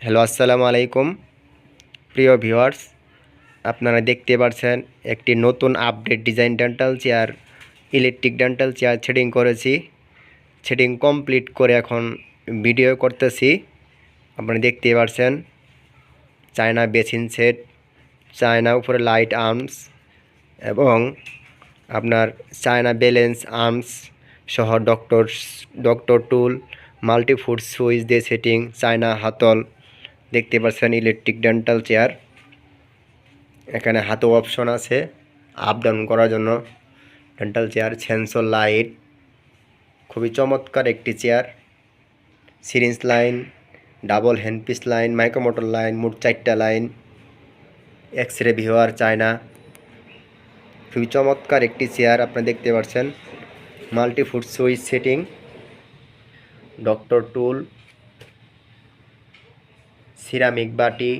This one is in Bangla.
হ্যালো, আসসালামু আলাইকুম প্রিয় ভিউয়ার্স। আপনারা দেখতে পাচ্ছেন একটি নতুন update design dental chair, electric dental chair shading করেছি। শেডিং কমপ্লিট করে এখন ভিডিও করতেছি। আপনারা দেখতে পাচ্ছেন চায়না বেসিন সেট, চায়না উপরে লাইট আর্মস এবং আপনার চায়না ব্যালেন্স আর্মস সহ ডক্টর টুল, মাল্টিফুড সুইচ দিয়ে সেটিং, চায়না হাতল দেখতে পাচ্ছেন, ইলেকট্রিক ডেন্টাল চেয়ার। এখানে হাতও অপশন আছে আপ ডাউন করার জন্য। ডেন্টাল চেয়ার, সেন্সর লাইট, খুবই চমৎকার একটি chair. Syringe line, double handpiece line, micromotor line, মোট 4টা লাইন, এক্স-রে ভিউয়ার চায়না। খুবই চমৎকার একটি চেয়ার আপনারা দেখতে পাচ্ছেন। মাল্টিফুড সুইচ সেটিং, ডক্টর টুল, সিরামিক বাটি,